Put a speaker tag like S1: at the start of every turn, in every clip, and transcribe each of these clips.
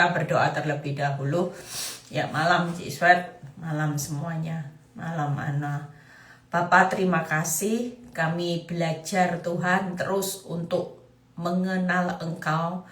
S1: Kita berdoa terlebih dahulu. Ya, malam Cik Iswet, malam semuanya, malam Ana. Bapak, terima kasih. Kami belajar Tuhan terus untuk mengenal Engkau.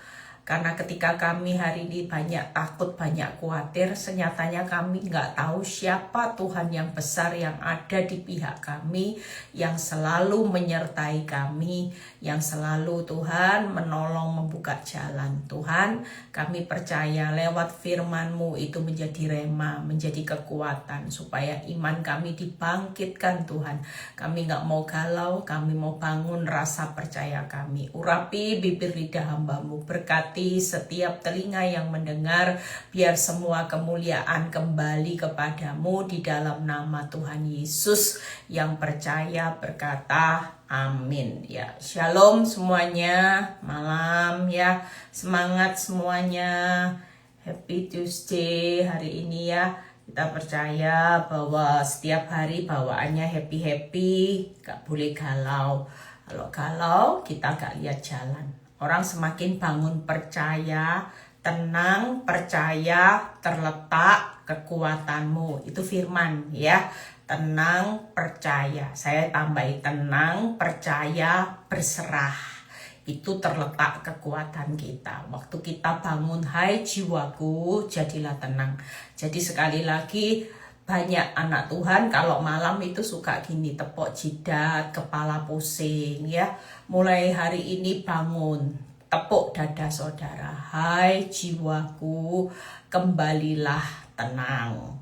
S1: Karena ketika kami hari ini banyak takut, banyak khawatir, senyatanya kami nggak tahu siapa Tuhan yang besar yang ada di pihak kami, yang selalu menyertai kami, yang selalu Tuhan menolong membuka jalan. Tuhan, kami percaya lewat firman-Mu itu menjadi rema, menjadi kekuatan, supaya iman kami dibangkitkan Tuhan. Kami nggak mau galau, kami mau bangun rasa percaya kami. Urapi bibir lidah hamba-Mu, berkati setiap telinga yang mendengar, biar semua kemuliaan kembali kepadamu di dalam nama Tuhan Yesus. Yang percaya berkata amin. Ya, shalom semuanya, malam ya, semangat semuanya, happy Tuesday hari ini ya. Kita percaya bahwa setiap hari bawaannya happy-happy, gak boleh galau. Kalau galau kita gak lihat jalan. Orang semakin bangun percaya, tenang, percaya, terletak kekuatanmu. Itu firman ya. Tenang, percaya. Saya tambahin tenang, percaya, berserah. Itu terletak kekuatan kita. Waktu kita bangun, hai jiwaku, jadilah tenang. Jadi sekali lagi, banyak anak Tuhan kalau malam itu suka gini, tepok jidat, kepala pusing ya. Mulai hari ini bangun, tepuk dada saudara. Hai jiwaku, kembalilah tenang.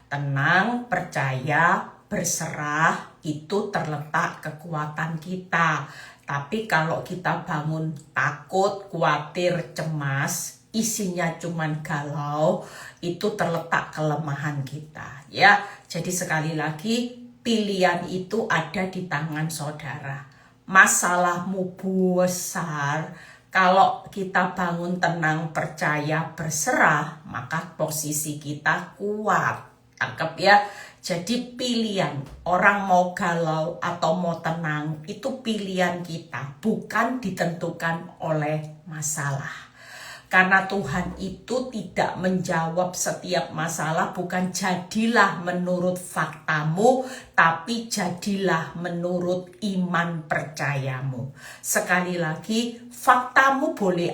S1: Tenang, percaya, berserah, itu terletak kekuatan kita. Tapi kalau kita bangun takut, khawatir, cemas, isinya cuman galau, itu terletak kelemahan kita ya. Jadi sekali lagi, pilihan itu ada di tangan saudara. Masalahmu besar, kalau kita bangun tenang, percaya, berserah, maka posisi kita kuat. Tangkap ya. Jadi pilihan, orang mau galau atau mau tenang, itu pilihan kita, bukan ditentukan oleh masalah. Karena Tuhan itu tidak menjawab setiap masalah, bukan jadilah menurut faktamu, tapi jadilah menurut iman percayamu. Sekali lagi, faktamu boleh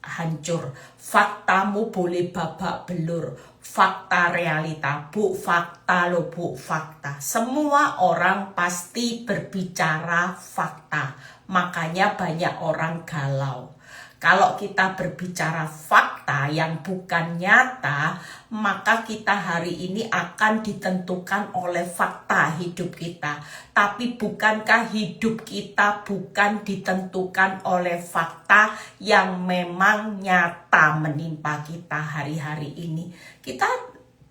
S1: hancur, faktamu boleh babak belur, fakta realita, bu fakta lo bu fakta. Semua orang pasti berbicara fakta, makanya banyak orang galau. Kalau kita berbicara fakta yang bukan nyata, maka kita hari ini akan ditentukan oleh fakta hidup kita. Tapi bukankah hidup kita bukan ditentukan oleh fakta yang memang nyata menimpa kita hari-hari ini? Kita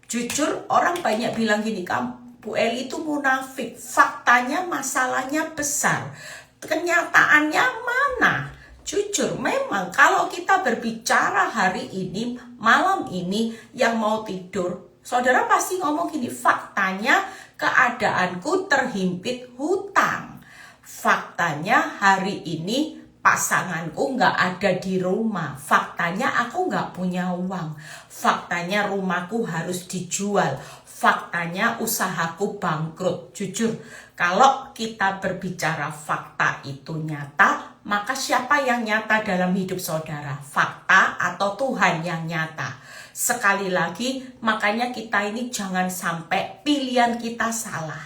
S1: jujur, orang banyak bilang gini, kamu Bu Eli itu munafik, faktanya masalahnya besar, kenyataannya mana? Jujur, memang kalau kita berbicara hari ini, malam ini, yang mau tidur, saudara pasti ngomong gini, faktanya keadaanku terhimpit hutang. Faktanya hari ini pasanganku nggak ada di rumah. Faktanya aku nggak punya uang. Faktanya rumahku harus dijual. Faktanya usahaku bangkrut. Jujur, kalau kita berbicara fakta itu nyata, maka siapa yang nyata dalam hidup saudara? Fakta atau Tuhan yang nyata? Sekali lagi, makanya kita ini jangan sampai pilihan kita salah.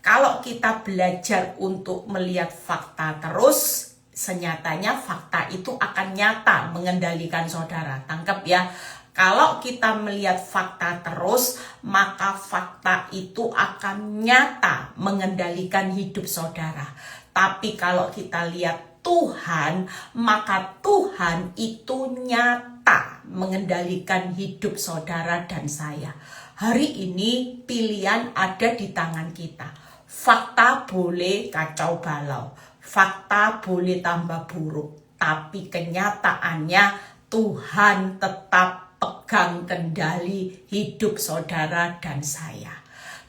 S1: Kalau kita belajar untuk melihat fakta terus, senyatanya fakta itu akan nyata mengendalikan saudara. Tangkap ya. Kalau kita melihat fakta terus, maka fakta itu akan nyata mengendalikan hidup saudara. Tapi kalau kita lihat Tuhan, maka Tuhan itu nyata mengendalikan hidup saudara dan saya. Hari ini pilihan ada di tangan kita. Fakta boleh kacau balau, fakta boleh tambah buruk, tapi kenyataannya Tuhan tetap pegang kendali hidup saudara dan saya.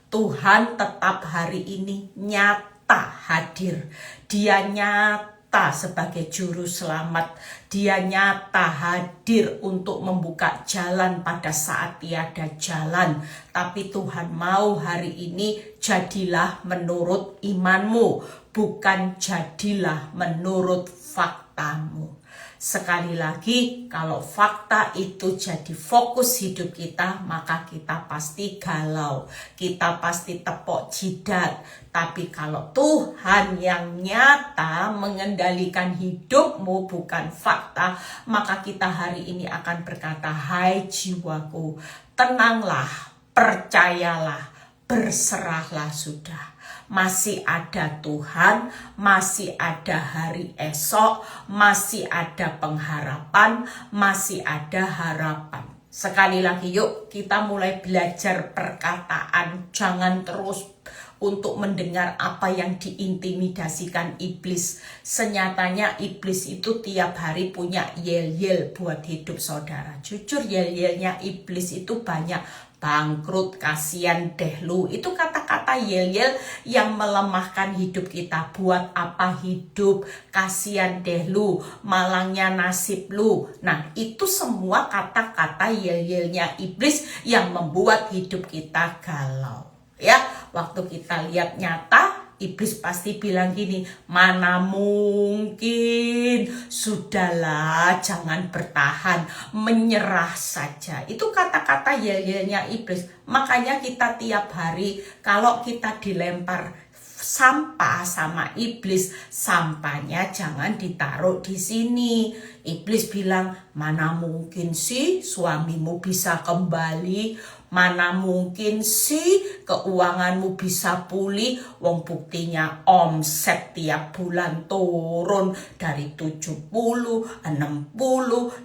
S1: Tuhan tetap hari ini nyata hadir. Dia nyata nyata sebagai juru selamat. Dia nyata hadir untuk membuka jalan pada saat tiada jalan. Tapi Tuhan mau hari ini jadilah menurut imanmu, bukan jadilah menurut faktamu. Sekali lagi, kalau fakta itu jadi fokus hidup kita, maka kita pasti galau, kita pasti tepok jidat. Tapi kalau Tuhan yang nyata mengendalikan hidupmu, bukan fakta, maka kita hari ini akan berkata, hai jiwaku, tenanglah, percayalah, berserahlah sudah. Masih ada Tuhan, masih ada hari esok, masih ada pengharapan, masih ada harapan. Sekali lagi yuk kita mulai belajar perkataan, jangan terus untuk mendengar apa yang diintimidasikan iblis. Senyatanya iblis itu tiap hari punya yel-yel buat hidup saudara. Jujur yel-yelnya iblis itu banyak. Bangkrut, kasihan deh lu. Itu kata-kata yel-yel yang melemahkan hidup kita. Buat apa hidup? Kasihan deh lu, malangnya nasib lu. Nah, itu semua kata-kata yel-yelnya iblis yang membuat hidup kita galau. Ya, waktu kita lihat nyata, iblis pasti bilang gini, mana mungkin, sudahlah, jangan bertahan, menyerah saja. Itu kata-kata yel-yelnya iblis. Makanya kita tiap hari kalau kita dilempar sampah sama iblis, sampahnya jangan ditaruh di sini. Iblis bilang, mana mungkin sih suamimu bisa kembali, mana mungkin sih keuanganmu bisa pulih, wong buktinya omset tiap bulan turun dari 70, 60,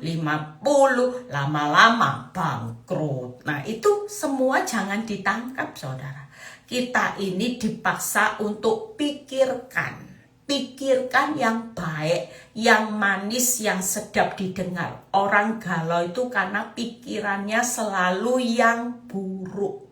S1: 50, lama-lama bangkrut. Nah itu semua jangan ditangkap saudara. Kita ini dipaksa untuk pikirkan yang baik, yang manis, yang sedap didengar. Orang galau itu karena pikirannya selalu yang buruk.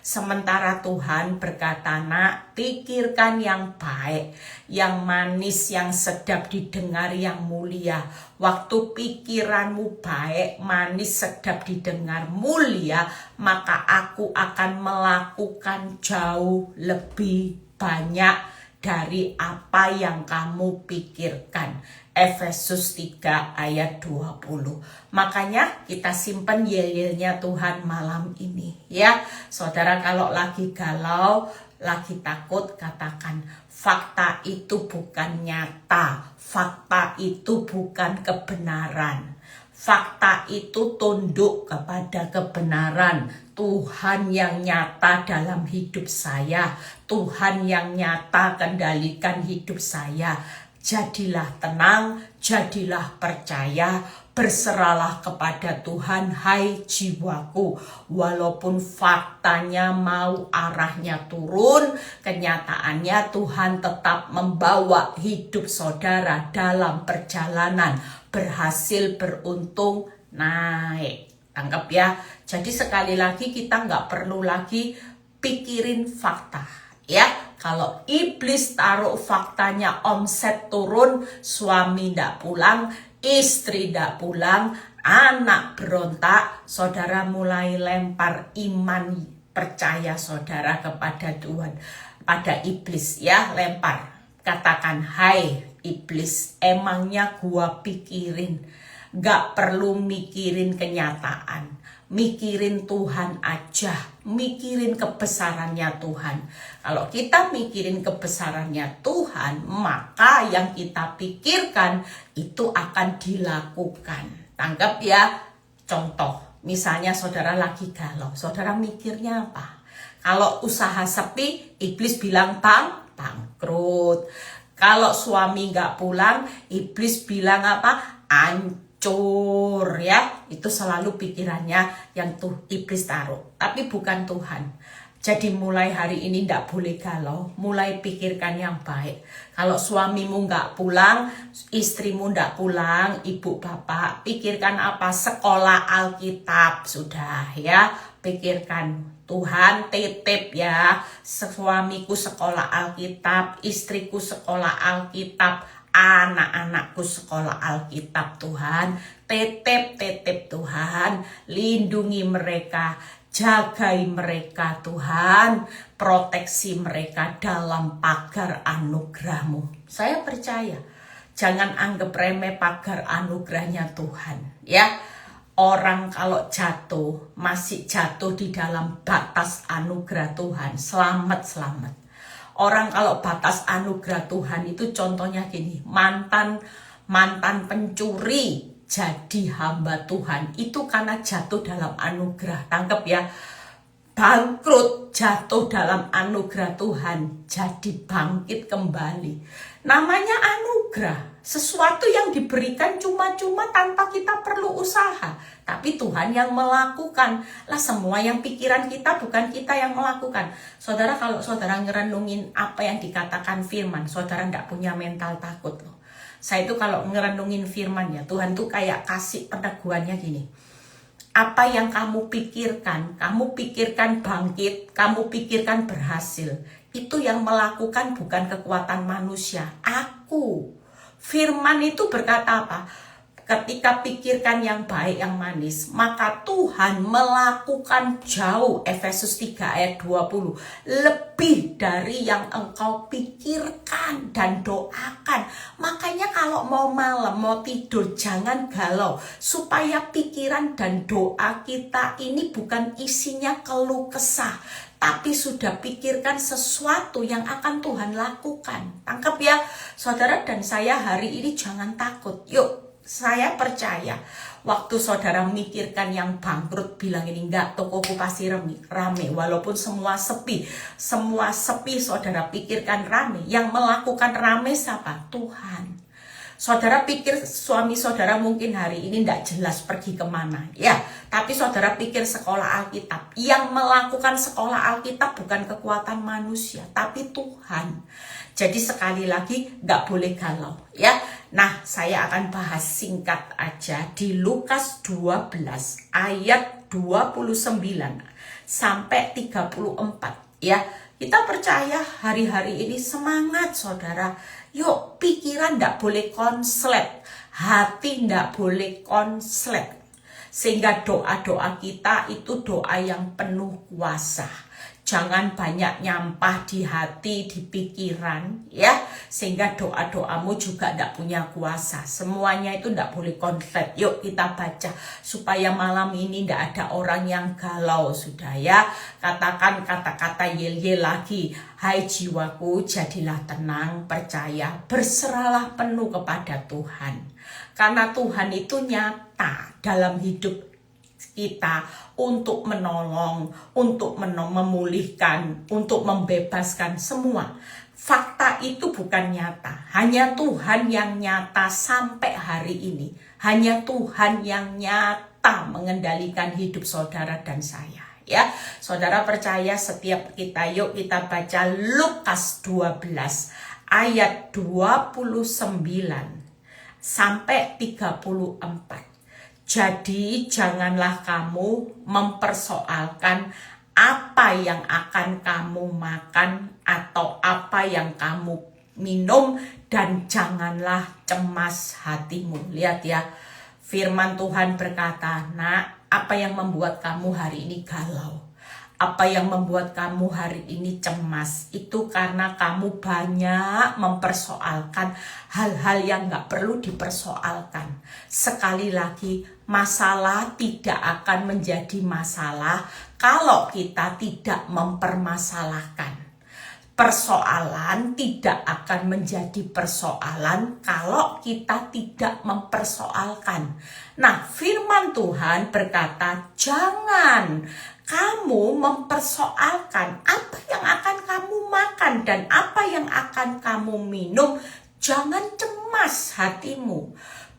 S1: Sementara Tuhan berkata, nak, pikirkan yang baik, yang manis, yang sedap didengar, yang mulia. Waktu pikiranmu baik, manis, sedap didengar, mulia, maka aku akan melakukan jauh lebih banyak dari apa yang kamu pikirkan. Efesus 3 ayat 20. Makanya kita simpan yel-yelnya Tuhan malam ini ya. Saudara kalau lagi galau, lagi takut, katakan fakta itu bukan nyata. Fakta itu bukan kebenaran. Fakta itu tunduk kepada kebenaran. Tuhan yang nyata dalam hidup saya. Tuhan yang nyata kendalikan hidup saya. Jadilah tenang, jadilah percaya, berserahlah kepada Tuhan, hai jiwaku. Walaupun faktanya mau arahnya turun, kenyataannya Tuhan tetap membawa hidup saudara dalam perjalanan, berhasil, beruntung, naik. Tangkap ya. Jadi sekali lagi kita nggak perlu lagi pikirin fakta. Ya, kalau iblis taruh faktanya omset turun, suami ndak pulang, istri ndak pulang, anak berontak, saudara mulai lempar iman percaya saudara kepada Tuhan, pada iblis ya, lempar. Katakan, hai iblis, emangnya gua pikirin, gak perlu mikirin kenyataan. Mikirin Tuhan aja, mikirin kebesarannya Tuhan. Kalau kita mikirin kebesarannya Tuhan, maka yang kita pikirkan itu akan dilakukan. Tangkap ya. Contoh, misalnya saudara lagi galau, saudara mikirnya apa? Kalau usaha sepi, iblis bilang bangkrut. Kalau suami gak pulang, iblis bilang apa? Hancur ya. Itu selalu pikirannya yang tuh iblis taruh, tapi bukan Tuhan. Jadi mulai hari ini ndak boleh galau, mulai pikirkan yang baik. Kalau suamimu nggak pulang, istrimu ndak pulang, ibu bapak, pikirkan apa? Sekolah Alkitab sudah ya, pikirkan Tuhan titip ya, suamiku sekolah Alkitab, istriku sekolah Alkitab, anak-anakku sekolah Alkitab Tuhan, titip Tuhan, lindungi mereka, jagai mereka Tuhan, proteksi mereka dalam pagar anugerah-Mu. Saya percaya, jangan anggap remeh pagar anugerahnya Tuhan, ya. Orang kalau jatuh, masih jatuh di dalam batas anugerah Tuhan, selamat. Orang kalau batas anugerah Tuhan itu contohnya gini, mantan pencuri jadi hamba Tuhan, itu karena jatuh dalam anugerah. Tangkap ya, bangkrut jatuh dalam anugerah Tuhan, jadi bangkit kembali. Namanya anugerah. Sesuatu yang diberikan cuma-cuma tanpa kita perlu usaha. Tapi Tuhan yang melakukan. Lah semua yang pikiran kita, bukan kita yang melakukan. Saudara, kalau saudara ngerenungin apa yang dikatakan firman, saudara tidak punya mental takut loh. Saya itu kalau ngerenungin firman ya, Tuhan tuh kayak kasih peneguhannya gini. Apa yang kamu pikirkan bangkit, kamu pikirkan berhasil. Itu yang melakukan bukan kekuatan manusia, aku. Firman itu berkata apa? Ketika pikirkan yang baik, yang manis, maka Tuhan melakukan jauh, Efesus 3 ayat 20, lebih dari yang engkau pikirkan dan doakan. Makanya kalau mau malam, mau tidur, jangan galau, supaya pikiran dan doa kita ini bukan isinya keluh kesah, tapi sudah pikirkan sesuatu yang akan Tuhan lakukan. Tangkap ya, saudara dan saya hari ini jangan takut. Yuk, saya percaya waktu saudara mikirkan yang bangkrut, bilang ini enggak, tokoku pasti rame. Walaupun semua sepi, saudara pikirkan rame. Yang melakukan rame siapa? Tuhan. Saudara pikir suami saudara mungkin hari ini enggak jelas pergi kemana, ya. Tapi saudara pikir sekolah Alkitab. Yang melakukan sekolah Alkitab bukan kekuatan manusia, tapi Tuhan. Jadi sekali lagi gak boleh galau, ya. Nah, saya akan bahas singkat aja di Lukas 12 ayat 29 sampai 34, ya. Kita percaya hari-hari ini semangat saudara. Yuk, pikiran gak boleh konslet, hati gak boleh konslet. Sehingga doa-doa kita itu doa yang penuh kuasa. Jangan banyak nyampah di hati, di pikiran, ya. Sehingga doa-doamu juga tidak punya kuasa. Semuanya itu tidak boleh konslet. Yuk kita baca supaya malam ini tidak ada orang yang galau, sudah ya. Katakan kata-kata yel-yel lagi. Hai jiwaku, jadilah tenang, percaya, berserahlah penuh kepada Tuhan. Karena Tuhan itu nyata dalam hidup kita untuk menolong, untuk memulihkan, untuk membebaskan semua. Fakta itu bukan nyata, hanya Tuhan yang nyata sampai hari ini. Hanya Tuhan yang nyata mengendalikan hidup saudara dan saya. Ya, saudara percaya setiap kita, yuk kita baca Lukas 12 ayat 29 sampai 34. Jadi janganlah kamu mempersoalkan apa yang akan kamu makan atau apa yang kamu minum, dan janganlah cemas hatimu. Lihat ya, firman Tuhan berkata, nak, apa yang membuat kamu hari ini galau? Apa yang membuat kamu hari ini cemas? Itu karena kamu banyak mempersoalkan hal-hal yang gak perlu dipersoalkan. Sekali lagi, masalah tidak akan menjadi masalah kalau kita tidak mempermasalahkan. Persoalan tidak akan menjadi persoalan kalau kita tidak mempersoalkan. Nah, firman Tuhan berkata, jangan kamu mempersoalkan apa yang akan kamu makan dan apa yang akan kamu minum. Jangan cemas hatimu.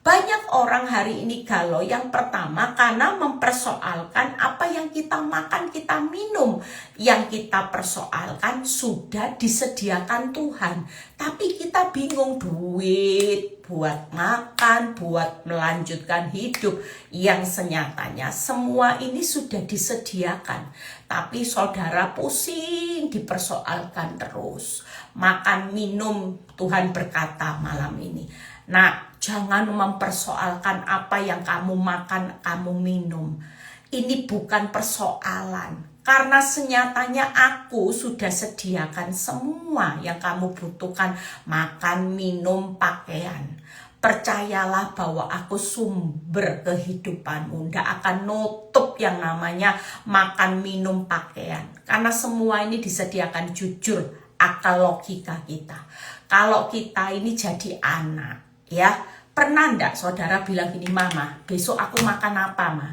S1: Banyak orang hari ini galau yang pertama karena mempersoalkan apa yang kita makan, kita minum. Yang kita persoalkan sudah disediakan Tuhan. Tapi kita bingung duit buat makan, buat melanjutkan hidup. Yang senyatanya semua ini sudah disediakan. Tapi saudara pusing dipersoalkan terus. Makan, minum, Tuhan berkata malam ini. Nah, jangan mempersoalkan apa yang kamu makan, kamu minum. Ini bukan persoalan. Karena senyatanya aku sudah sediakan semua yang kamu butuhkan. Makan, minum, pakaian. Percayalah bahwa aku sumber kehidupanmu. Tidak akan nutup yang namanya makan, minum, pakaian. Karena semua ini disediakan. Jujur, akal logika kita. Kalau kita ini jadi anak, ya, pernah enggak saudara bilang gini, mama, besok aku makan apa, ma?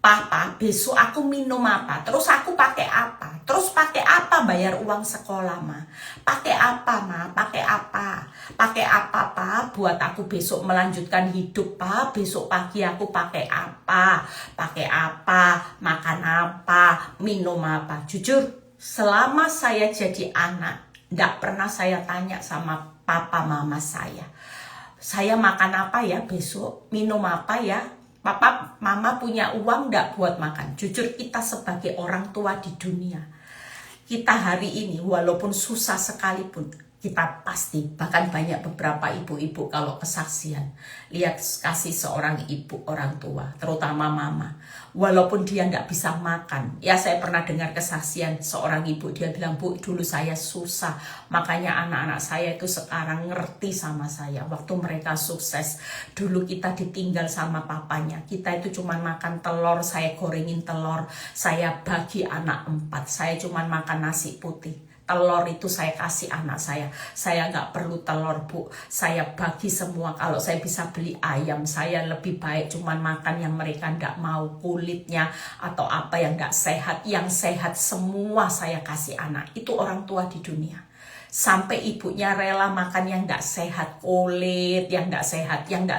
S1: Papa, besok aku minum apa? Terus aku pakai apa? Terus pakai apa bayar uang sekolah, ma? Pakai apa, ma? Pakai apa? Pakai apa, pa? Buat aku besok melanjutkan hidup, pa? Besok pagi aku pakai apa? Pakai apa? Makan apa? Minum apa? Jujur, selama saya jadi anak, enggak pernah saya tanya sama papa mama saya. Saya makan apa ya besok, minum apa ya, papa mama punya uang enggak buat makan. Jujur, kita sebagai orang tua di dunia, kita hari ini walaupun susah sekalipun, kita pasti, bahkan banyak beberapa ibu-ibu kalau kesaksian, lihat kasih seorang ibu orang tua, terutama mama, walaupun dia nggak bisa makan. Ya, saya pernah dengar kesaksian seorang ibu, dia bilang, bu, dulu saya susah, makanya anak-anak saya itu sekarang ngerti sama saya. Waktu mereka sukses, dulu kita ditinggal sama papanya, kita itu cuma makan telur, saya gorengin telur, saya bagi anak 4, saya cuma makan nasi putih. Telur itu saya kasih anak saya nggak perlu telur, bu, saya bagi semua. Kalau saya bisa beli ayam, saya lebih baik cuman makan yang mereka nggak mau, kulitnya atau apa yang nggak sehat. Yang sehat semua saya kasih anak. Itu orang tua di dunia. Sampai ibunya rela makan yang nggak sehat, kulit yang nggak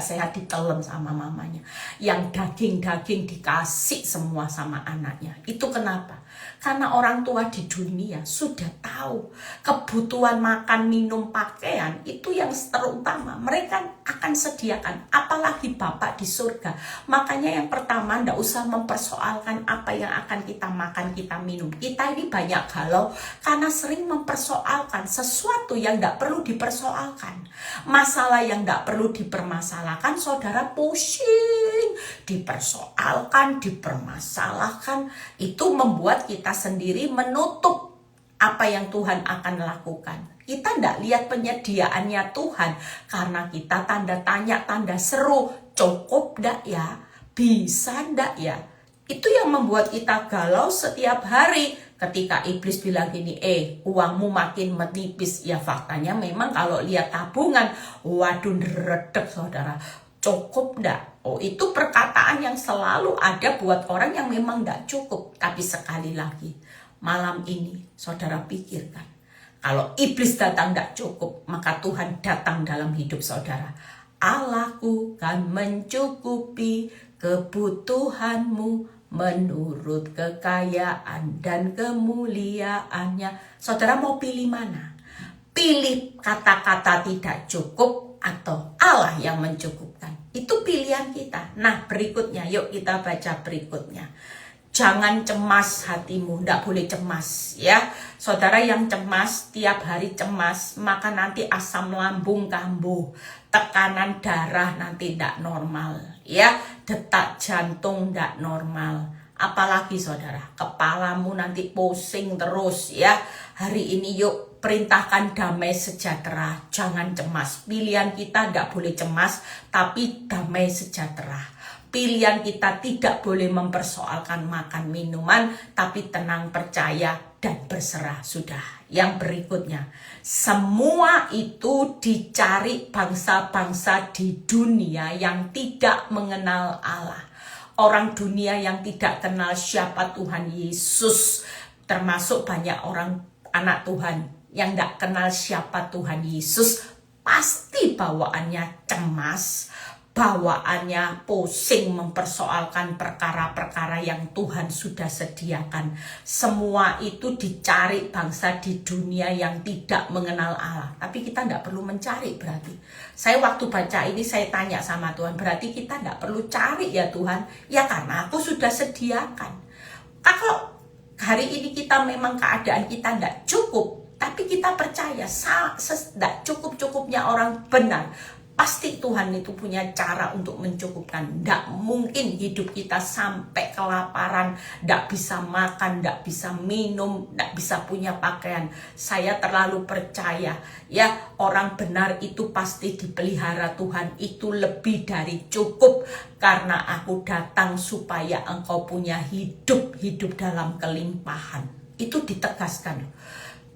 S1: sehat ditelan sama mamanya. Yang daging-daging dikasih semua sama anaknya. Itu kenapa? Karena orang tua di dunia sudah tahu kebutuhan makan, minum, pakaian itu yang terutama. Mereka akan sediakan, apalagi Bapak di surga. Makanya yang pertama, nggak usah mempersoalkan apa yang akan kita makan, kita minum. Kita ini banyak galau karena sering mempersoalkan sesuatu yang nggak perlu dipersoalkan. Masalah yang nggak perlu dipermasalahkan, saudara pusing. Dipersoalkan, dipermasalahkan, itu membuat kita sendiri menutup apa yang Tuhan akan lakukan. Kita tidak lihat penyediaannya Tuhan karena kita tanda tanya, tanda seru, cukup enggak ya? Bisa enggak ya? Itu yang membuat kita galau setiap hari. Ketika iblis bilang gini, uangmu makin menipis. Ya faktanya memang kalau lihat tabungan, waduh redek saudara. Cukup enggak? Oh, itu perkataan yang selalu ada buat orang yang memang enggak cukup. Tapi sekali lagi, malam ini saudara pikirkan, kalau iblis datang enggak cukup, maka Tuhan datang dalam hidup saudara. Allahku kan mencukupi kebutuhanmu menurut kekayaan dan kemuliaannya. Saudara mau pilih mana? Pilih kata-kata tidak cukup atau Allah yang mencukupkan. Itu pilihan kita. Nah, berikutnya, yuk kita baca berikutnya. Jangan cemas hatimu, tidak boleh cemas ya. Saudara yang cemas, tiap hari cemas, maka nanti asam lambung kambuh, tekanan darah nanti tidak normal ya, detak jantung tidak normal. Apalagi saudara, kepalamu nanti pusing terus ya. Hari ini yuk perintahkan damai sejahtera, jangan cemas. Pilihan kita tidak boleh cemas, tapi damai sejahtera. Pilihan kita tidak boleh mempersoalkan makan minuman, tapi tenang, percaya, dan berserah. Sudah. Yang berikutnya, semua itu dicari bangsa-bangsa di dunia yang tidak mengenal Allah. Orang dunia yang tidak kenal siapa Tuhan Yesus, termasuk banyak orang anak Tuhan yang tidak kenal siapa Tuhan Yesus, pasti bawaannya cemas, bawaannya pusing mempersoalkan perkara-perkara yang Tuhan sudah sediakan. Semua itu dicari bangsa di dunia yang tidak mengenal Allah. Tapi kita tidak perlu mencari berarti. Saya waktu baca ini saya tanya sama Tuhan, berarti kita tidak perlu cari ya Tuhan? Ya karena aku sudah sediakan. Kalau hari ini kita memang keadaan kita tidak cukup, tapi kita percaya tidak cukup-cukupnya orang benar. Pasti Tuhan itu punya cara untuk mencukupkan. Tidak mungkin hidup kita sampai kelaparan, tidak bisa makan, tidak bisa minum, tidak bisa punya pakaian. Saya terlalu percaya ya, orang benar itu pasti dipelihara Tuhan. Itu lebih dari cukup. Karena aku datang supaya engkau punya hidup dalam kelimpahan. Itu ditegaskan.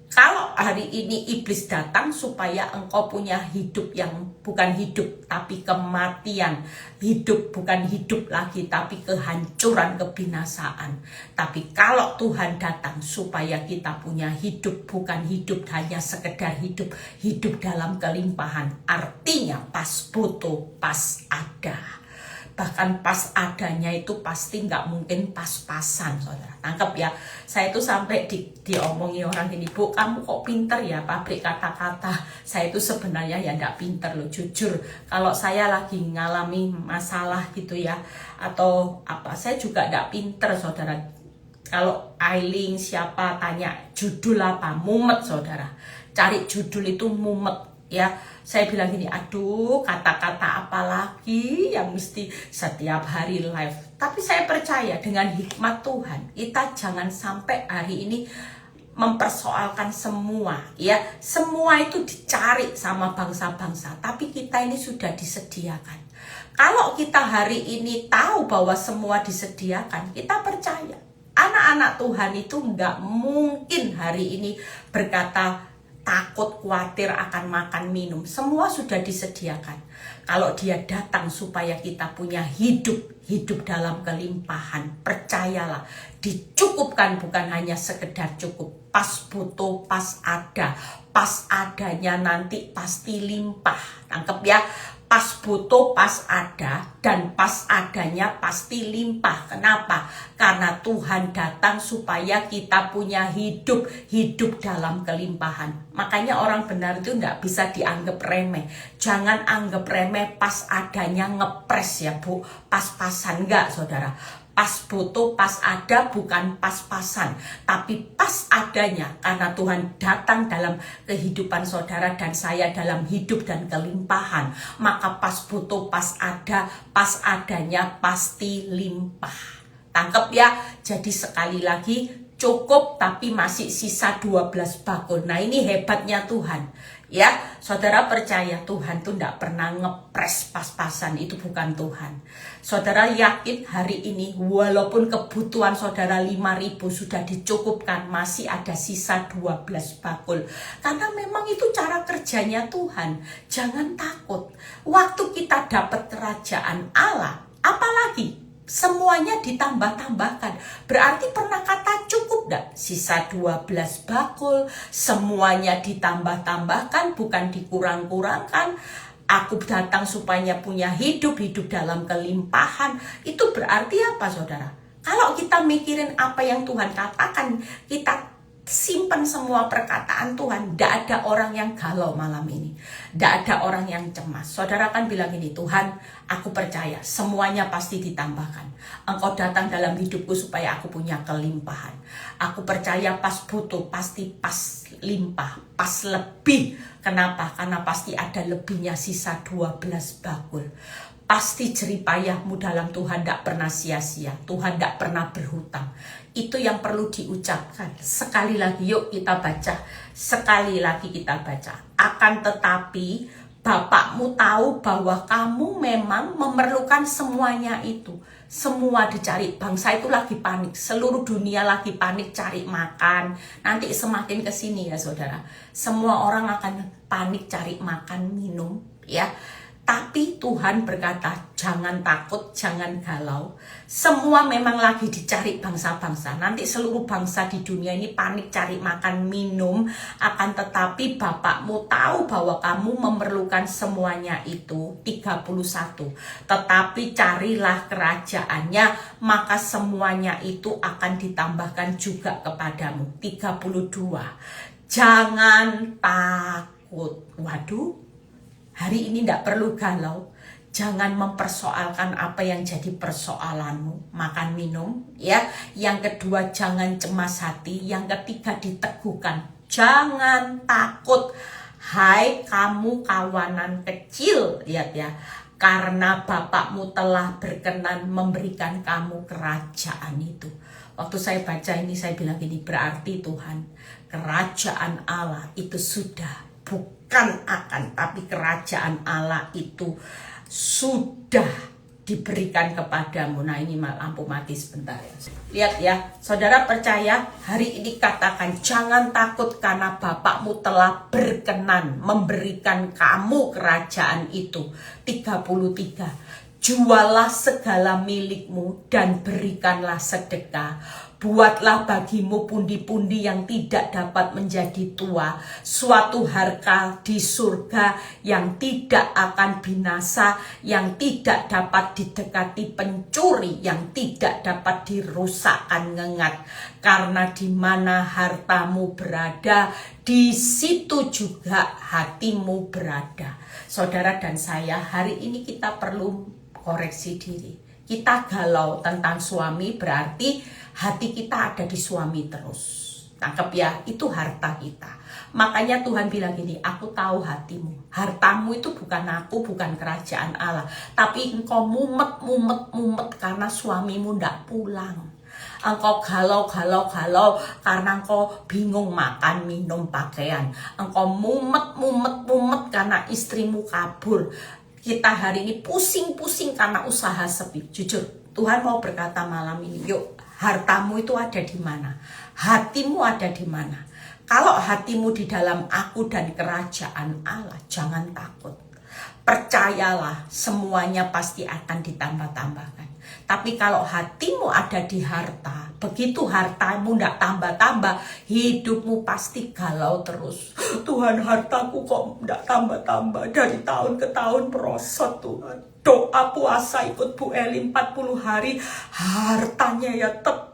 S1: Kalau hari ini iblis datang supaya engkau punya hidup yang bukan hidup tapi kematian. Hidup bukan hidup lagi tapi kehancuran, kebinasaan. Tapi kalau Tuhan datang supaya kita punya hidup, bukan hidup hanya sekedar hidup dalam kelimpahan. Artinya pas butuh, pas ada. Bahkan pas adanya itu pasti nggak mungkin pas-pasan, saudara. Tangkap ya. Saya itu sampai diomongi orang gini, Bu, kamu kok pinter ya pabrik kata-kata. Saya itu sebenarnya ya nggak pinter loh, jujur. Kalau saya lagi ngalami masalah gitu ya, atau apa, saya juga nggak pinter, saudara. Kalau Ailing siapa tanya judul apa, mumet, saudara. Cari judul itu mumet. Ya, saya bilang gini, aduh kata-kata apa lagi yang mesti setiap hari live. Tapi saya percaya dengan hikmat Tuhan, kita jangan sampai hari ini mempersoalkan semua. Ya, semua itu dicari sama bangsa-bangsa, tapi kita ini sudah disediakan. Kalau kita hari ini tahu bahwa semua disediakan, kita percaya anak-anak Tuhan itu nggak mungkin hari ini berkata takut, khawatir akan makan, minum. Semua sudah disediakan. Kalau dia datang supaya kita punya hidup dalam kelimpahan, percayalah, dicukupkan bukan hanya sekedar cukup. Pas butuh, pas ada. Pas adanya nanti pasti limpah. Tangkep ya? Pas butuh, pas ada, dan pas adanya pasti limpah. Kenapa? Karena Tuhan datang supaya kita punya hidup dalam kelimpahan. Makanya orang benar itu tidak bisa dianggap remeh. Jangan anggap remeh pas adanya ngepres ya Bu. Pas-pasan enggak saudara. Pas butuh, pas ada, bukan pas-pasan, tapi pas adanya. Karena Tuhan datang dalam kehidupan saudara dan saya dalam hidup dan kelimpahan. Maka pas butuh, pas ada, pas adanya pasti limpah. Tangkep ya? Jadi sekali lagi, cukup tapi masih sisa 12 bakul. Nah ini hebatnya Tuhan. Ya, saudara percaya Tuhan tuh tidak pernah ngepres pas-pasan, itu bukan Tuhan. Saudara yakin hari ini walaupun kebutuhan saudara 5.000 sudah dicukupkan, masih ada sisa 12 bakul. Karena memang itu cara kerjanya Tuhan. Jangan takut. Waktu kita dapat kerajaan Allah, apalagi semuanya ditambah-tambahkan. Berarti pernah kata cukup enggak? Sisa 12 bakul, semuanya ditambah-tambahkan, bukan dikurang-kurangkan. Aku datang supaya punya hidup dalam kelimpahan. Itu berarti apa saudara? Kalau kita mikirin apa yang Tuhan katakan, kita simpan semua perkataan Tuhan. Tidak ada orang yang galau malam ini. Tidak ada orang yang cemas. Saudara kan bilang ini, Tuhan, aku percaya semuanya pasti ditambahkan. Engkau datang dalam hidupku supaya aku punya kelimpahan. Aku percaya pas butuh, pasti pas limpah, pas lebih. Kenapa? Karena pasti ada lebihnya sisa 12 bakul. Pasti jeripayahmu dalam Tuhan tidak pernah sia-sia. Tuhan tidak pernah berhutang. Itu yang perlu diucapkan. Sekali lagi yuk kita baca. Sekali lagi kita baca. Akan tetapi Bapakmu tahu bahwa kamu memang memerlukan semuanya itu. Semua dicari. Bangsa itu lagi panik. Seluruh dunia lagi panik cari makan. Nanti semakin kesini ya saudara. Semua orang akan panik cari makan, minum ya. Tapi Tuhan berkata, jangan takut, jangan galau. Semua memang lagi dicari bangsa-bangsa. Nanti seluruh bangsa di dunia ini panik cari makan minum. Akan tetapi Bapakmu tahu bahwa kamu memerlukan semuanya itu. 31. Tetapi carilah kerajaannya, maka semuanya itu akan ditambahkan juga kepadamu. 32. Jangan takut. Waduh. Hari ini tidak perlu galau. Jangan mempersoalkan apa yang jadi persoalanmu. Makan minum, ya. Yang kedua, jangan cemas hati. Yang ketiga, diteguhkan. Jangan takut. Hai kamu kawanan kecil, lihat ya. Karena Bapakmu telah berkenan memberikan kamu kerajaan itu. Waktu saya baca ini, saya bilang gini, berarti Tuhan, kerajaan Allah itu sudah bukan akan, tapi kerajaan Allah itu sudah diberikan kepadamu. Nah, ini lampu mati sebentar ya. Lihat ya, saudara percaya hari ini katakan jangan takut karena Bapakmu telah berkenan memberikan kamu kerajaan itu. 33. Jualah segala milikmu dan berikanlah sedekah. Buatlah bagimu pundi-pundi yang tidak dapat menjadi tua, suatu harta di surga yang tidak akan binasa, yang tidak dapat didekati pencuri, yang tidak dapat dirusakkan ngengat. Karena di mana hartamu berada, di situ juga hatimu berada. Saudara dan saya, hari ini kita perlu koreksi diri. Kita galau tentang suami, berarti hati kita ada di suami terus. Tangkap ya, itu harta kita. Makanya Tuhan bilang gini, aku tahu hatimu. Hartamu itu bukan aku, bukan kerajaan Allah. Tapi engkau mumet karena suamimu ndak pulang. Engkau galau karena engkau bingung makan, minum, pakaian. Engkau mumet karena istrimu kabur. Kita hari ini pusing karena usaha sepi. Jujur, Tuhan mau berkata malam ini, yuk, hartamu itu ada di mana? Hatimu ada di mana? Kalau hatimu di dalam aku dan kerajaan Allah, jangan takut. Percayalah, semuanya pasti akan ditambah-tambahkan. Tapi kalau hatimu ada di harta, begitu hartamu tidak tambah-tambah, hidupmu pasti galau terus. Tuhan, hartaku kok tidak tambah-tambah, dari tahun ke tahun merosot Tuhan. Doa puasa ikut Bu Eli 40 hari, hartanya ya tetap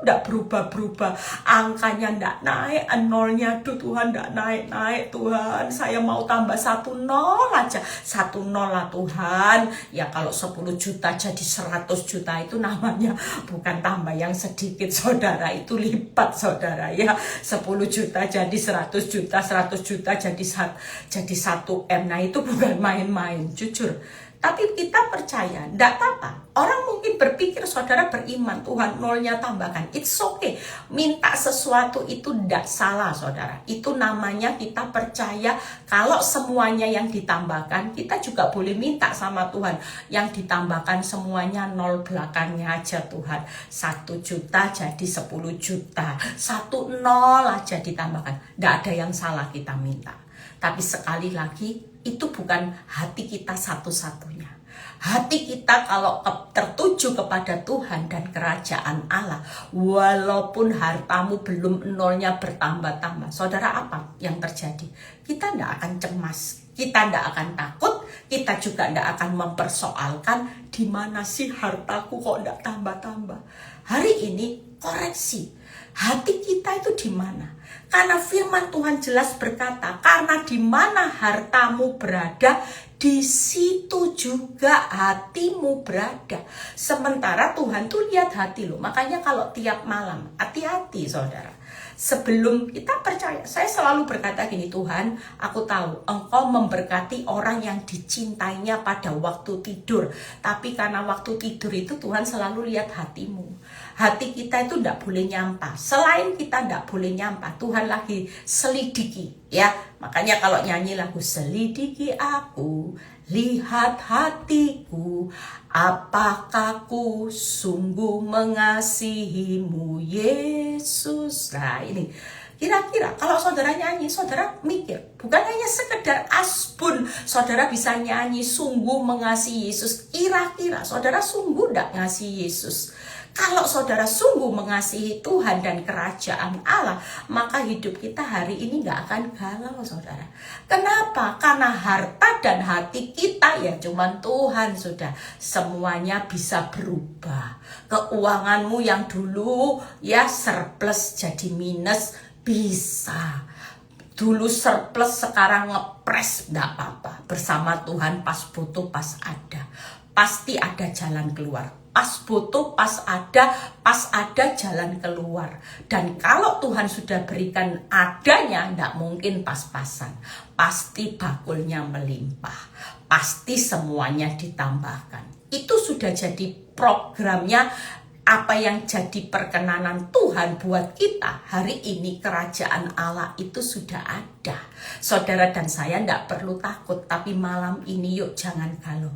S1: tidak berubah-berubah. Angkanya tidak naik, nolnya tuh Tuhan tidak naik-naik Tuhan. Saya mau tambah 1 nol aja, 1 nol lah Tuhan. Ya kalau 10 juta jadi 100 juta itu namanya bukan tambah yang sedikit saudara, itu lipat saudara ya. 10 juta jadi 100 juta, 100 juta jadi 1 M. Nah itu bukan main-main, jujur. Tapi kita percaya, tidak apa-apa. Orang mungkin berpikir saudara beriman, Tuhan nolnya tambahkan. It's okay. Minta sesuatu itu tidak salah saudara. Itu namanya kita percaya kalau semuanya yang ditambahkan, kita juga boleh minta sama Tuhan. Yang ditambahkan semuanya nol belakangnya aja Tuhan. 1 juta jadi 10 juta. 1 nol aja ditambahkan. Tidak ada yang salah kita minta. Tapi sekali lagi, itu bukan hati kita satu-satunya. Hati kita kalau tertuju kepada Tuhan dan kerajaan Allah, walaupun hartamu belum nolnya bertambah-tambah, saudara, apa yang terjadi? Kita tidak akan cemas, kita tidak akan takut, kita juga tidak akan mempersoalkan di mana sih hartaku kok tidak tambah-tambah. Hari ini koreksi, hati kita itu di mana? Karena firman Tuhan jelas berkata, karena di mana hartamu berada, di situ juga hatimu berada. Sementara Tuhan tuh lihat hati loh. Makanya kalau tiap malam, hati-hati saudara. Sebelum kita percaya, saya selalu berkata gini, Tuhan, aku tahu Engkau memberkati orang yang dicintainya pada waktu tidur. Tapi karena waktu tidur itu Tuhan selalu lihat hatimu. Hati kita itu tidak boleh nyampah. Selain kita tidak boleh nyampah, Tuhan lagi selidiki ya. Makanya kalau nyanyi lagu selidiki aku, lihat hatiku, apakah ku sungguh mengasihimu Yesus. Nah ini Kira-kira kalau saudara nyanyi, saudara mikir, bukan hanya sekedar asbun, saudara bisa nyanyi sungguh mengasihi Yesus. Kira-kira saudara sungguh tidak ngasihi Yesus? Kalau saudara sungguh mengasihi Tuhan dan kerajaan Allah, maka hidup kita hari ini gak akan galau, saudara. Kenapa? Karena harta dan hati kita ya cuman Tuhan, sudah. Semuanya bisa berubah. Keuanganmu yang dulu ya surplus jadi minus, bisa. Dulu surplus sekarang ngepres, enggak apa-apa. Bersama Tuhan pas butuh, pas ada. Pasti ada jalan keluar. Pas butuh, pas ada jalan keluar. Dan kalau Tuhan sudah berikan adanya, enggak mungkin pas-pasan. Pasti bakulnya melimpah. Pasti semuanya ditambahkan. Itu sudah jadi programnya. Apa yang jadi perkenanan Tuhan buat kita hari ini, kerajaan Allah itu sudah ada. Saudara dan saya tidak perlu takut, tapi malam ini yuk jangan galau.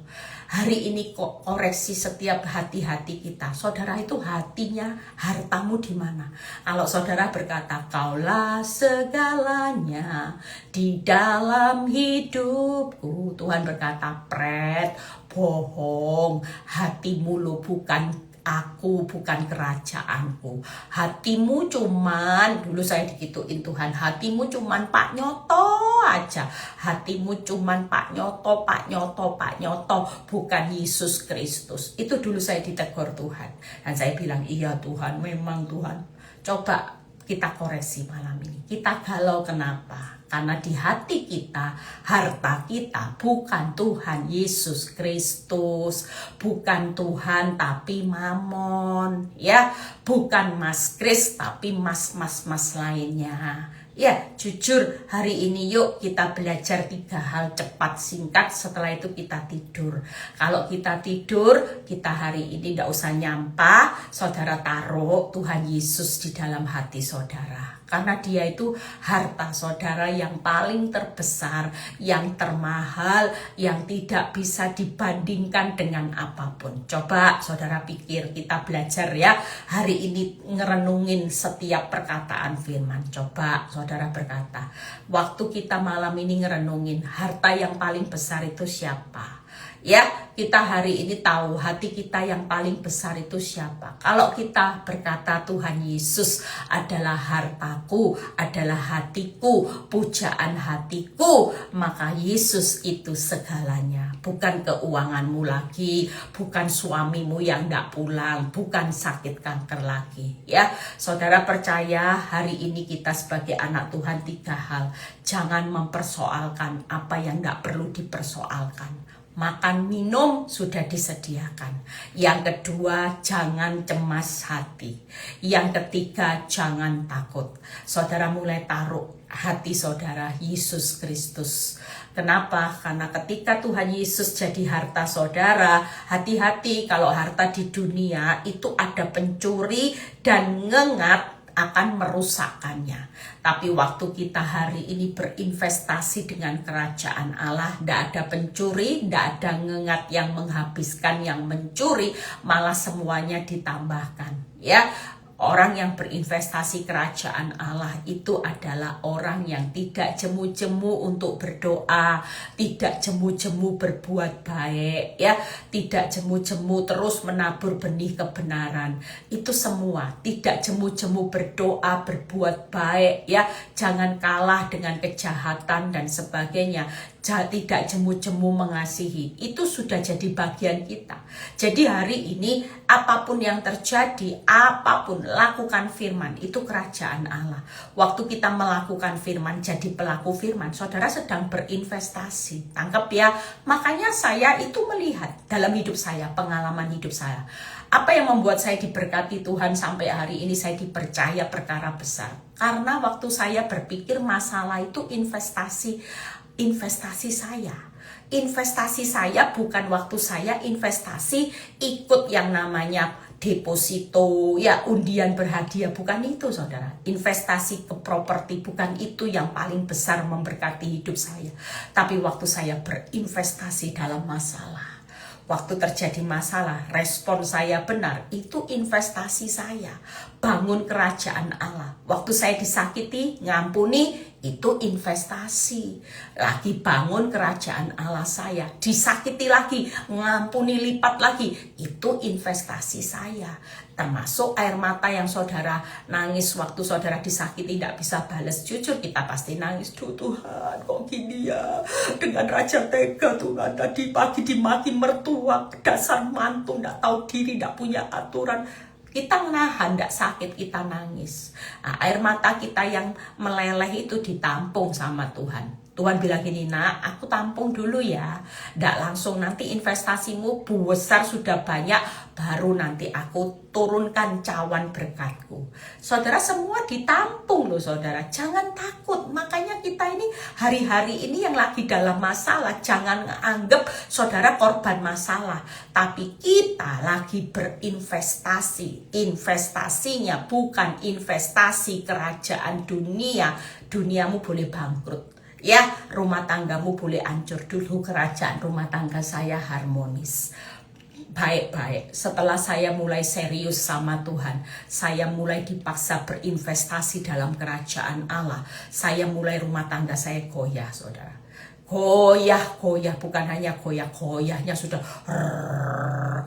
S1: Hari ini kok koreksi setiap hati-hati kita. Saudara, itu hatinya, hartamu di mana? Kalau saudara berkata, kaulah segalanya di dalam hidupku, Tuhan berkata, pret, bohong, hatimu lo bukan aku, bukan kerajaanku. Hatimu cuman, dulu saya digituin Tuhan, hatimu cuman Pak Nyoto aja. Hatimu cuman Pak Nyoto, Pak Nyoto, Pak Nyoto, bukan Yesus Kristus. Itu dulu saya ditegur Tuhan. Dan saya bilang, iya Tuhan, memang Tuhan. Coba kita koreksi malam ini. Kita galau kenapa? Karena di hati kita, harta kita bukan Tuhan Yesus Kristus, bukan Tuhan tapi mamon, ya, bukan Mas Kris tapi mas lainnya. Ya, jujur hari ini yuk kita belajar 3 hal cepat singkat, setelah itu kita tidur. Kalau kita tidur, kita hari ini tidak usah nyampah, saudara taruh Tuhan Yesus di dalam hati saudara. Karena dia itu harta saudara yang paling terbesar, yang termahal, yang tidak bisa dibandingkan dengan apapun. Coba saudara pikir, kita belajar ya hari ini ngerenungin setiap perkataan firman. Coba saudara berkata, waktu kita malam ini ngerenungin harta yang paling besar itu siapa? Ya, kita hari ini tahu hati kita yang paling besar itu siapa. Kalau kita berkata Tuhan Yesus adalah hartaku, adalah hatiku, pujaan hatiku, maka Yesus itu segalanya. Bukan keuanganmu lagi, bukan suamimu yang tidak pulang, bukan sakit kanker lagi. Ya, saudara percaya hari ini kita sebagai anak Tuhan 3 hal. Jangan mempersoalkan apa yang tidak perlu dipersoalkan. Makan minum sudah disediakan. Yang kedua, jangan cemas hati. Yang ketiga, jangan takut. Saudara mulai taruh hati saudara Yesus Kristus. Kenapa? Karena ketika Tuhan Yesus jadi harta saudara, hati-hati kalau harta di dunia itu ada pencuri dan ngengat akan merusakkannya. Tapi waktu kita hari ini berinvestasi dengan kerajaan Allah, tidak ada pencuri, tidak ada ngengat yang menghabiskan, yang mencuri, malah semuanya ditambahkan. Ya, orang yang berinvestasi kerajaan Allah itu adalah orang yang tidak jemu-jemu untuk berdoa, tidak jemu-jemu berbuat baik, ya, tidak jemu-jemu terus menabur benih kebenaran. Itu semua tidak jemu-jemu berdoa, berbuat baik, ya, jangan kalah dengan kejahatan dan sebagainya. Tidak jemu-jemu mengasihi, itu sudah jadi bagian kita. Jadi hari ini apapun yang terjadi, apapun, lakukan firman, itu kerajaan Allah. Waktu kita melakukan firman, jadi pelaku firman, saudara sedang berinvestasi. Tangkap ya. Makanya saya itu melihat dalam hidup saya, pengalaman hidup saya, apa yang membuat saya diberkati Tuhan sampai hari ini saya dipercaya perkara besar. Karena waktu saya berpikir masalah itu investasi saya. Investasi saya bukan waktu saya investasi ikut yang namanya deposito, ya, undian berhadiah, bukan itu saudara. Investasi ke properti bukan itu yang paling besar memberkati hidup saya. Tapi waktu saya berinvestasi dalam masalah, Waktu terjadi masalah, respon saya benar, itu investasi saya. Bangun kerajaan Allah. Waktu saya disakiti, ngampuni, itu investasi. Lagi bangun kerajaan Allah saya. Disakiti lagi, ngampuni lipat lagi, itu investasi saya. Termasuk air mata yang saudara nangis waktu saudara disakiti, tidak bisa balas. Jujur kita pasti nangis. Duh Tuhan, kok gini ya. Dengan raja tega Tuhan, tadi pagi dimaki mertua, dasar mantu, tidak tahu diri, tidak punya aturan. Kita menahan, tidak sakit, kita nangis. Nah, air mata kita yang meleleh itu ditampung sama Tuhan. Tuhan bilang gini, nak, aku tampung dulu ya. Tidak langsung, nanti investasimu besar sudah banyak, baru nanti aku turunkan cawan berkatku. Saudara, semua ditampung loh saudara. Jangan takut. Makanya kita ini hari-hari ini yang lagi dalam masalah, jangan anggap saudara korban masalah. Tapi kita lagi berinvestasi. Investasinya bukan investasi kerajaan dunia. Duniamu boleh bangkrut. Ya, rumah tanggamu boleh hancur dulu, kerajaan rumah tangga saya harmonis. Baik-baik, setelah saya mulai serius sama Tuhan, saya mulai dipaksa berinvestasi dalam kerajaan Allah. Saya mulai rumah tangga saya goyah, saudara. Goyah, bukan hanya goyahnya sudah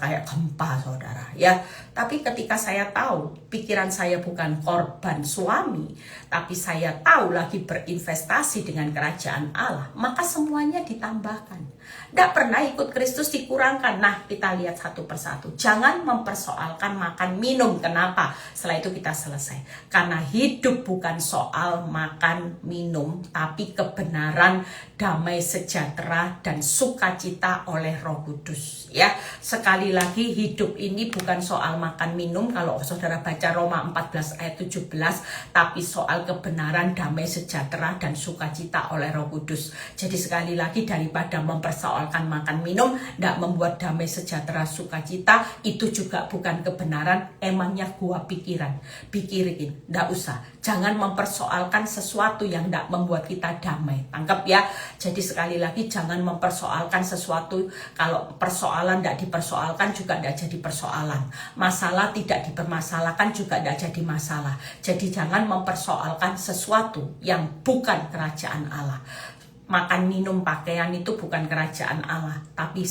S1: kayak gempa, saudara. Ya, tapi ketika saya tahu pikiran saya bukan korban suami, tapi saya tahu lagi berinvestasi dengan kerajaan Allah, maka semuanya ditambahkan. Tidak pernah ikut Kristus dikurangkan. Nah, kita lihat satu persatu. Jangan mempersoalkan makan minum. Kenapa? Setelah itu kita selesai. Karena hidup bukan soal makan minum, tapi kebenaran, damai sejahtera, dan sukacita oleh Roh Kudus. Ya, sekali lagi hidup ini bukan soal makan minum. Kalau saudara baca Roma 14 ayat 17, tapi soal kebenaran, damai sejahtera, dan sukacita oleh Roh Kudus. Jadi sekali lagi, daripada mempersoalkan makan minum, tidak membuat damai sejahtera sukacita, itu juga bukan kebenaran. Emangnya gua pikirin, tidak usah. Jangan mempersoalkan sesuatu yang tidak membuat kita damai. Tangkap ya. Jadi sekali lagi, jangan mempersoalkan sesuatu. Kalau persoalan tidak dipersoalkan juga tidak jadi persoalan. Masalah tidak dipermasalahkan juga tidak jadi masalah. Jadi jangan mempersoalkan sesuatu yang bukan kerajaan Allah. Makan, minum, pakaian itu bukan kerajaan Allah, tapi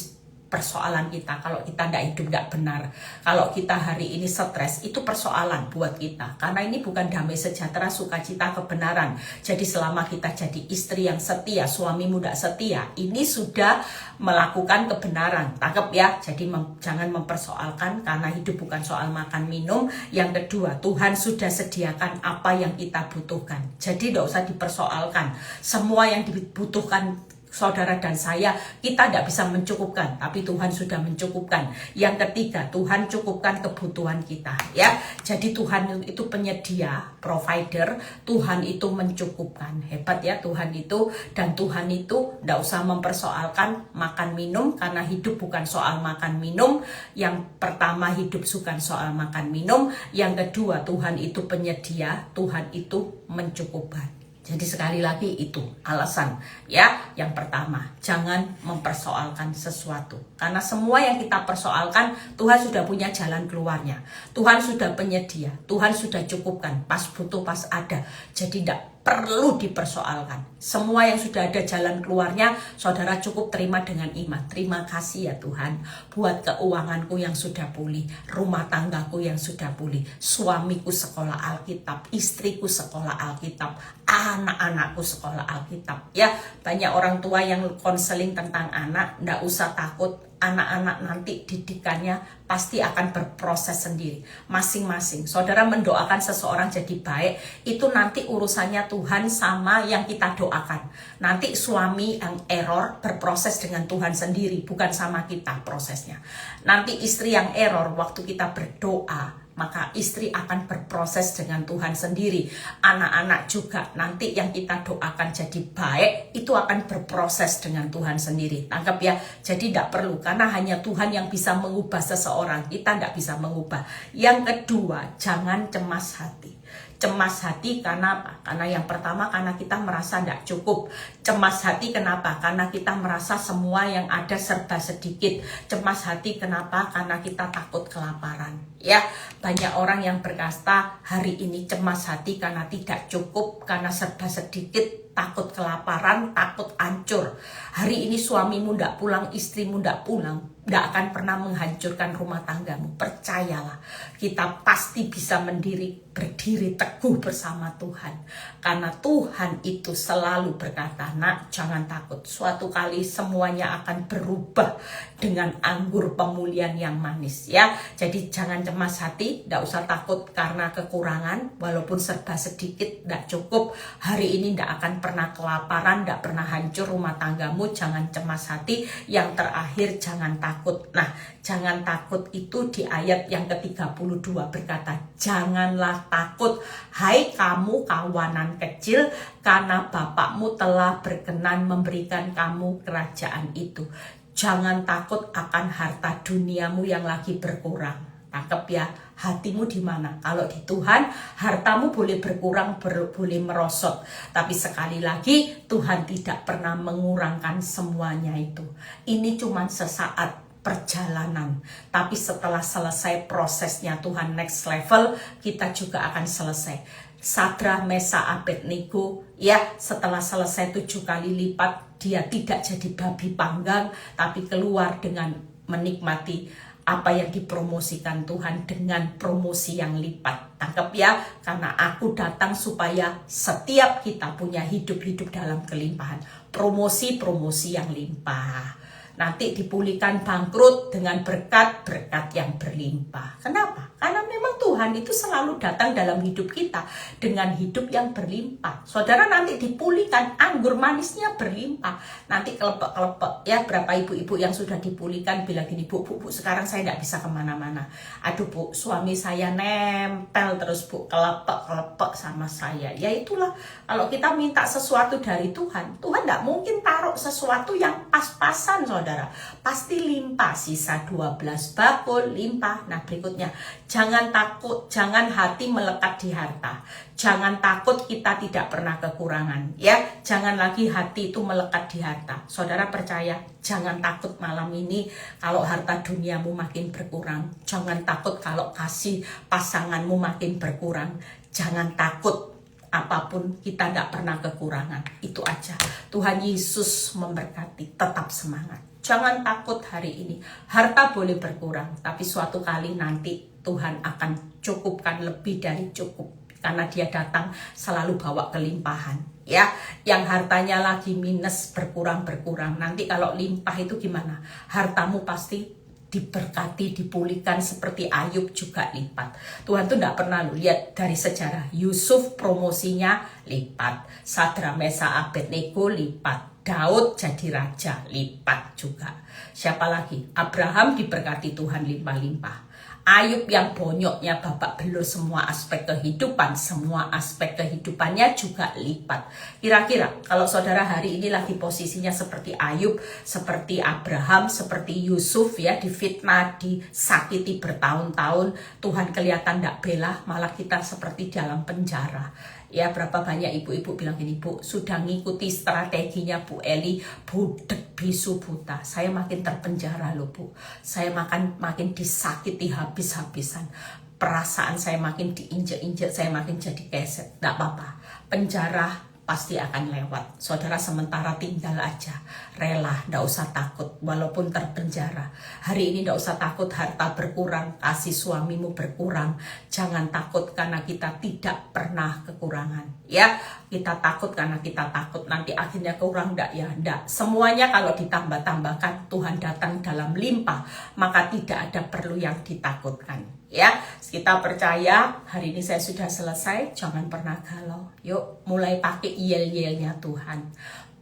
S1: persoalan kita. Kalau kita tidak hidup tidak benar, kalau kita hari ini stres, itu persoalan buat kita. Karena ini bukan damai sejahtera, sukacita, kebenaran. Jadi selama kita jadi istri yang setia, suamimu tidak setia, ini sudah melakukan kebenaran. Tangkap ya. Jadi jangan mempersoalkan, karena hidup bukan soal makan minum. Yang kedua, Tuhan sudah sediakan apa yang kita butuhkan. Jadi tidak usah dipersoalkan. Semua yang dibutuhkan saudara dan saya, kita tidak bisa mencukupkan, tapi Tuhan sudah mencukupkan. Yang ketiga, Tuhan cukupkan kebutuhan kita, ya. Jadi Tuhan itu penyedia, provider. Tuhan itu mencukupkan. Hebat ya Tuhan itu. Dan Tuhan itu tidak usah mempersoalkan makan minum, karena hidup bukan soal makan minum. Yang pertama, hidup bukan soal makan minum. Yang kedua, Tuhan itu penyedia, Tuhan itu mencukupkan. Jadi sekali lagi itu alasan ya. Yang pertama, jangan mempersoalkan sesuatu. Karena semua yang kita persoalkan, Tuhan sudah punya jalan keluarnya. Tuhan sudah penyedia, Tuhan sudah cukupkan. Pas butuh, pas ada. Jadi tidak perlu dipersoalkan. Semua yang sudah ada jalan keluarnya, saudara cukup terima dengan iman. Terima kasih ya Tuhan, buat keuanganku yang sudah pulih, rumah tanggaku yang sudah pulih, suamiku sekolah Alkitab, istriku sekolah Alkitab, anak-anakku sekolah Alkitab. Ya, banyak orang tua yang konseling tentang anak, ndak usah takut. Anak-anak nanti didikannya pasti akan berproses sendiri masing-masing. Saudara mendoakan seseorang jadi baik, itu nanti urusannya Tuhan sama yang kita doakan. Nanti suami yang error berproses dengan Tuhan sendiri, bukan sama kita prosesnya. Nanti istri yang error waktu kita berdoa, maka istri akan berproses dengan Tuhan sendiri. Anak-anak juga nanti yang kita doakan jadi baik, itu akan berproses dengan Tuhan sendiri. Tangkap ya. Jadi tidak perlu, karena hanya Tuhan yang bisa mengubah seseorang. Kita tidak bisa mengubah. Yang kedua, jangan cemas hati. Cemas hati karena apa? Karena yang pertama karena kita merasa tidak cukup. Cemas hati kenapa? Karena kita merasa semua yang ada serba sedikit. Cemas hati kenapa? Karena kita takut kelaparan. Ya, banyak orang yang berkata hari ini cemas hati karena tidak cukup, karena serba sedikit, takut kelaparan, takut hancur. Hari ini suamimu tidak pulang, istrimu tidak pulang, tidak akan pernah menghancurkan rumah tanggamu. Percayalah, kita pasti bisa berdiri teguh bersama Tuhan. Karena Tuhan itu selalu berkata, nak, jangan takut. Suatu kali semuanya akan berubah dengan anggur pemulihan yang manis. Ya, jadi jangan cemas hati, tidak usah takut karena kekurangan. Walaupun serba sedikit, tidak cukup. Hari ini tidak akan pernah kelaparan, tidak pernah hancur rumah tanggamu. Jangan cemas hati. Yang terakhir, jangan takut. Nah, jangan takut itu di ayat yang ke-32 berkata, janganlah takut, hai kamu kawanan kecil, karena Bapakmu telah berkenan memberikan kamu kerajaan itu. Jangan takut akan harta duniamu yang lagi berkurang. Tangkap ya, hatimu di mana? Kalau di Tuhan, hartamu boleh berkurang, boleh merosot. Tapi sekali lagi, Tuhan tidak pernah mengurangkan semuanya itu. Ini cuma sesaat perjalanan. Tapi setelah selesai prosesnya Tuhan next level, kita juga akan selesai. Sadra, Mesa, Abednego, ya setelah selesai 7 kali lipat, dia tidak jadi babi panggang, tapi keluar dengan menikmati apa yang dipromosikan Tuhan dengan promosi yang lipat. Tangkap ya, karena aku datang supaya setiap kita punya hidup-hidup dalam kelimpahan. Promosi-promosi yang limpah. Nanti dipulihkan bangkrut dengan berkat-berkat yang berlimpah. Kenapa? Karena memang Tuhan itu selalu datang dalam hidup kita dengan hidup yang berlimpah. Saudara, nanti dipulihkan, anggur manisnya berlimpah. Nanti kelepek-kelepek ya, berapa ibu-ibu yang sudah dipulihkan bilang gini, bu, sekarang saya tidak bisa kemana-mana. Aduh bu, suami saya nempel terus bu, kelepek-kelepek sama saya. Ya itulah, kalau kita minta sesuatu dari Tuhan, Tuhan tidak mungkin taruh sesuatu yang pas-pasan saudara. Pasti limpah, sisa 12 bakul limpah. Nah berikutnya, jangan takut, jangan hati melekat di harta. Jangan takut kita tidak pernah kekurangan. Ya, jangan lagi hati itu melekat di harta. Saudara percaya, jangan takut malam ini kalau harta duniamu makin berkurang. Jangan takut kalau kasih pasanganmu makin berkurang. Jangan takut, apapun kita tidak pernah kekurangan. Itu aja. Tuhan Yesus memberkati, tetap semangat. Jangan takut hari ini. Harta boleh berkurang, tapi suatu kali nanti Tuhan akan cukupkan lebih dari cukup. Karena dia datang selalu bawa kelimpahan. Ya, yang hartanya lagi minus berkurang-berkurang. Nanti kalau limpah itu gimana? Hartamu pasti diberkati, dipulihkan seperti Ayub juga lipat. Tuhan tuh tidak pernah lihat dari sejarah. Yusuf promosinya lipat. Sadra, Mesa, Abednego lipat. Daud jadi raja lipat juga. Siapa lagi? Abraham diberkati Tuhan limpah-limpah. Ayub yang bonyoknya babak belur semua aspek kehidupan, semua aspek kehidupannya juga lipat. Kira-kira kalau saudara hari ini lagi posisinya seperti Ayub, seperti Abraham, seperti Yusuf ya, difitnah, disakiti bertahun-tahun, Tuhan kelihatan tidak bela, malah kita seperti dalam penjara. Ya, berapa banyak ibu-ibu bilang gini, bu, sudah ngikuti strateginya Bu Eli, budek bisu buta. Saya makin terpenjara loh bu. Saya makin disakiti habis-habisan. Perasaan saya makin diinjek-injek, saya makin jadi keset. Tidak apa-apa, penjara pasti akan lewat. Saudara sementara tinggal aja, rela, tidak usah takut walaupun terpenjara. Hari ini tidak usah takut harta berkurang, kasih suamimu berkurang. Jangan takut karena kita tidak pernah kekurangan. Ya, kita takut karena kita takut nanti akhirnya kurang. Enggak ya, enggak. Semuanya kalau ditambah-tambahkan, Tuhan datang dalam limpah, maka tidak ada perlu yang ditakutkan. Ya, kita percaya hari ini saya sudah selesai. Jangan pernah galau. Yuk mulai pakai yel-yelnya Tuhan.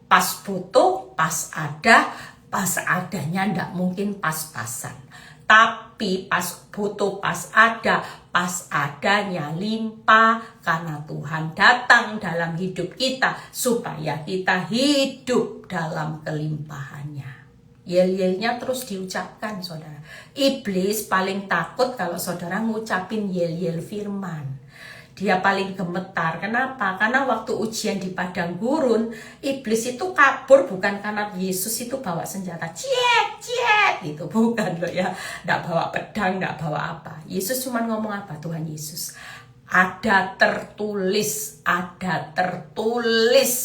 S1: Pas butuh, pas ada, pas adanya ndak mungkin pas-pasan. Tapi pas butuh, pas ada, pas adanya limpah. Karena Tuhan datang dalam hidup kita supaya kita hidup dalam kelimpahannya. Yel-yelnya terus diucapkan saudara. Iblis paling takut kalau saudara ngucapin yel-yel firman. dia paling gemetar. Kenapa? Karena waktu ujian di padang gurun, iblis itu kabur bukan karena Yesus itu bawa senjata ciek gitu, bukan loh ya. Nggak bawa pedang, nggak bawa apa. Yesus cuma ngomong apa? Tuhan Yesus, ada tertulis, ada tertulis.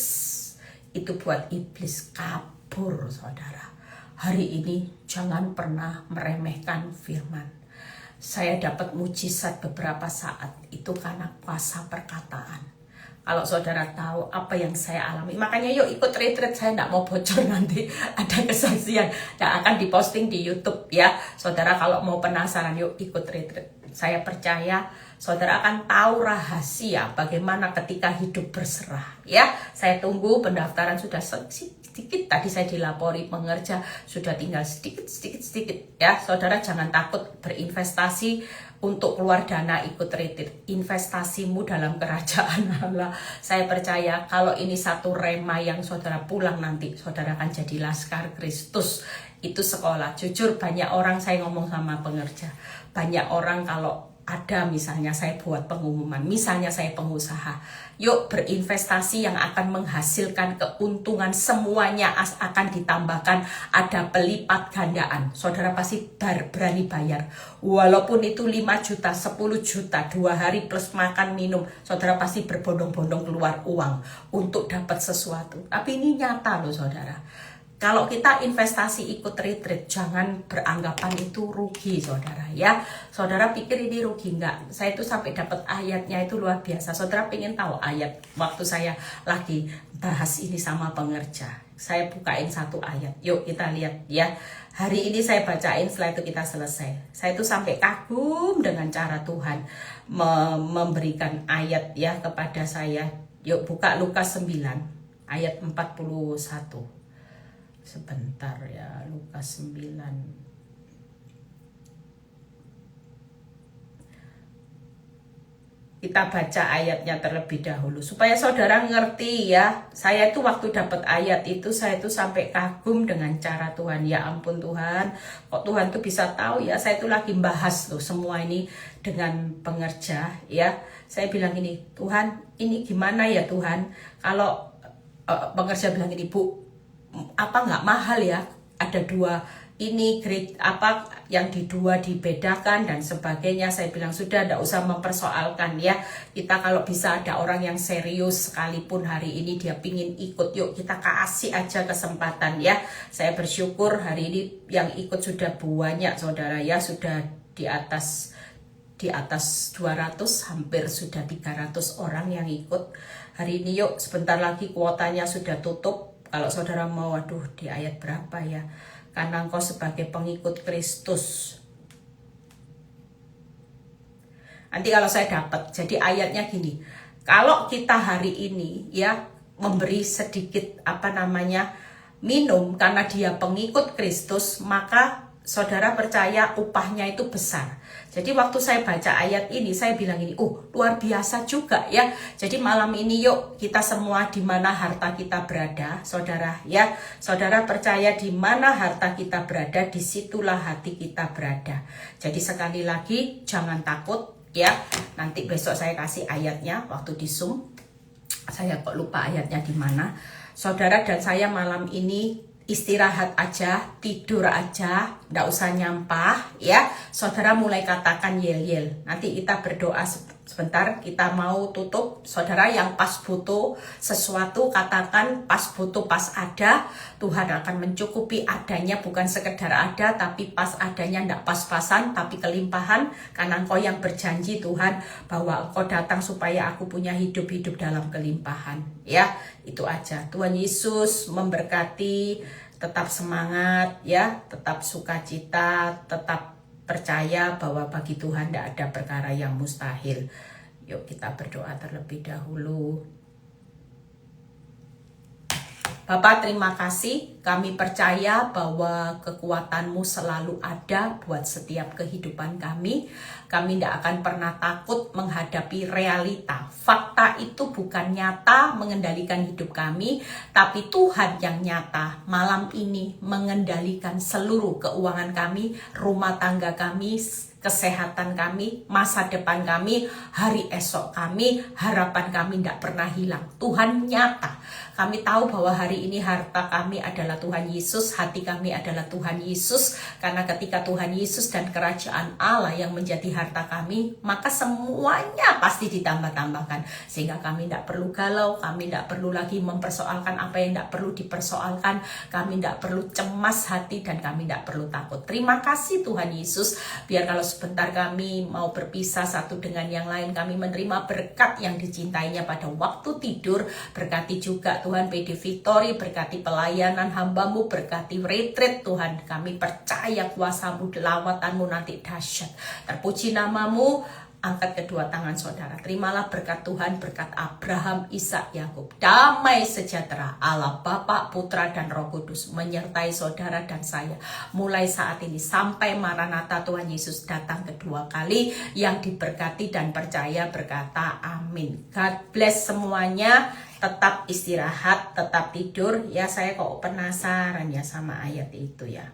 S1: Itu buat iblis kabur, saudara. Hari ini jangan pernah meremehkan firman. Saya dapat mujizat beberapa saat itu karena kuasa perkataan. Kalau saudara tahu apa yang saya alami, makanya yuk ikut retreat. Saya tidak mau bocor, nanti ada kesaksian yang akan diposting di YouTube ya. Saudara kalau mau penasaran, yuk ikut retreat. Saya percaya saudara akan tahu rahasia bagaimana ketika hidup berserah ya. Saya tunggu pendaftaran sudah sedikit, tadi saya dilapori pengerja sudah tinggal sedikit ya. Saudara jangan takut berinvestasi untuk keluar dana ikut retreat. Investasimu dalam kerajaan Allah. Saya percaya kalau ini satu rema yang saudara pulang nanti, saudara akan jadi laskar Kristus. Itu sekolah. Jujur banyak orang, saya ngomong sama pengerja, banyak orang kalau ada misalnya saya buat pengumuman, misalnya saya pengusaha, yuk berinvestasi yang akan menghasilkan keuntungan, semuanya akan ditambahkan, ada pelipat gandaan. Saudara pasti berani bayar, walaupun itu 5 juta, 10 juta, 2 hari plus makan minum, saudara pasti berbondong-bondong keluar uang untuk dapat sesuatu. Tapi ini nyata loh saudara. Kalau kita investasi ikut retreat, jangan beranggapan itu rugi saudara ya. Saudara pikir ini rugi, enggak. Saya itu sampai dapat ayatnya itu luar biasa. Saudara pengen tahu ayat waktu saya lagi bahas ini sama pengerja. Saya bukain satu ayat, yuk kita lihat ya. Hari ini saya bacain, setelah itu kita selesai. Saya itu sampai kagum dengan cara Tuhan memberikan ayat ya kepada saya. Yuk buka Lukas 9 ayat 41. Sebentar ya, Lukas 9. Kita baca ayatnya terlebih dahulu supaya saudara ngerti ya. Saya itu waktu dapat ayat itu, saya itu sampai kagum dengan cara Tuhan. Ya ampun Tuhan, kok Tuhan tuh bisa tahu ya. Saya itu lagi bahas loh semua ini dengan pengerja ya. Saya bilang ini, Tuhan ini gimana ya Tuhan, kalau pengerja bilang ini, Bu, apa nggak mahal ya, ada 2 ini grade apa yang di 2 dibedakan dan sebagainya. Saya bilang sudah, tidak usah mempersoalkan ya. Kita kalau bisa ada orang yang serius sekalipun hari ini dia pingin ikut, yuk kita kasih aja kesempatan ya. Saya bersyukur hari ini yang ikut sudah banyak saudara ya, sudah di atas 200, hampir sudah 300 orang yang ikut hari ini. Yuk sebentar lagi kuotanya sudah tutup. Kalau saudara mau, waduh di ayat berapa ya? Karena engkau sebagai pengikut Kristus. Nanti kalau saya dapat, jadi ayatnya gini. Kalau kita hari ini ya memberi sedikit minum karena dia pengikut Kristus, maka saudara percaya upahnya itu besar. Jadi waktu saya baca ayat ini, saya bilang ini, luar biasa juga ya. Jadi malam ini yuk kita semua di mana harta kita berada, saudara ya. Saudara percaya di mana harta kita berada, disitulah hati kita berada. Jadi sekali lagi jangan takut ya. Nanti besok saya kasih ayatnya waktu di Zoom. Saya kok lupa ayatnya di mana. Saudara dan saya malam ini istirahat aja, tidur aja, nggak usah nyampah ya. Saudara mulai katakan yel-yel. Nanti kita berdoa sebentar, kita mau tutup. Saudara yang pas butuh sesuatu katakan pas butuh, pas ada. Tuhan akan mencukupi adanya, bukan sekedar ada tapi pas adanya, nggak pas-pasan tapi kelimpahan. Karena engkau yang berjanji Tuhan bahwa engkau datang supaya aku punya hidup dalam kelimpahan ya. Itu aja. Tuhan Yesus memberkati. Tetap semangat ya, tetap sukacita, tetap percaya bahwa bagi Tuhan tidak ada perkara yang mustahil. Yuk kita berdoa terlebih dahulu. Bapak, terima kasih. Kami percaya bahwa kekuatan-Mu selalu ada buat setiap kehidupan kami. Kami tidak akan pernah takut menghadapi realita. Fakta itu bukan nyata mengendalikan hidup kami, tapi Tuhan yang nyata malam ini mengendalikan seluruh keuangan kami, rumah tangga kami, kesehatan kami, masa depan kami, hari esok kami, harapan kami tidak pernah hilang. Tuhan nyata. Kami tahu bahwa hari ini harta kami adalah Tuhan Yesus, hati kami adalah Tuhan Yesus, karena ketika Tuhan Yesus dan kerajaan Allah yang menjadi harta kami, maka semuanya pasti ditambah-tambahkan. Sehingga kami tidak perlu galau, kami tidak perlu lagi mempersoalkan apa yang tidak perlu dipersoalkan, kami tidak perlu cemas hati, dan kami tidak perlu takut. Terima kasih Tuhan Yesus, biar kalau sebentar kami mau berpisah satu dengan yang lain, kami menerima berkat yang dicintainya pada waktu tidur. Berkati juga Tuhan PD Victory, berkati pelayanan hamba-Mu, berkati retreat Tuhan. Kami percaya kuasa-Mu, lawatan-Mu nanti dahsyat. Terpuji nama-Mu. Angkat kedua tangan saudara. Terimalah berkat Tuhan, berkat Abraham, Ishak, Yakub. Damai sejahtera Allah Bapa, Putra, dan Roh Kudus menyertai saudara dan saya. Mulai saat ini sampai Maranatha Tuhan Yesus datang kedua kali. Yang diberkati dan percaya berkata amin. God bless semuanya. Tetap istirahat, tetap tidur. Ya, saya kok penasaran ya sama ayat itu ya.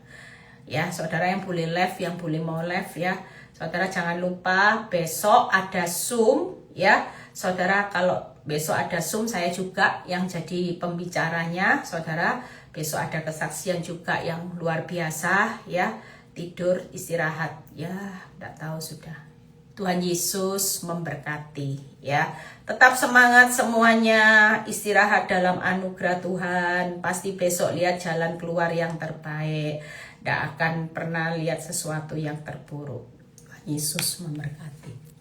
S1: Ya, saudara yang boleh live, yang boleh mau live ya. Saudara jangan lupa besok ada Zoom ya. Saudara kalau besok ada Zoom, saya juga yang jadi pembicaranya. Saudara, besok ada kesaksian juga yang luar biasa ya. Tidur, istirahat ya, enggak tahu sudah. Tuhan Yesus memberkati ya. Tetap semangat semuanya, istirahat dalam anugerah Tuhan. Pasti besok lihat jalan keluar yang terbaik. Tidak akan pernah lihat sesuatu yang terburuk. Yesus memberkati.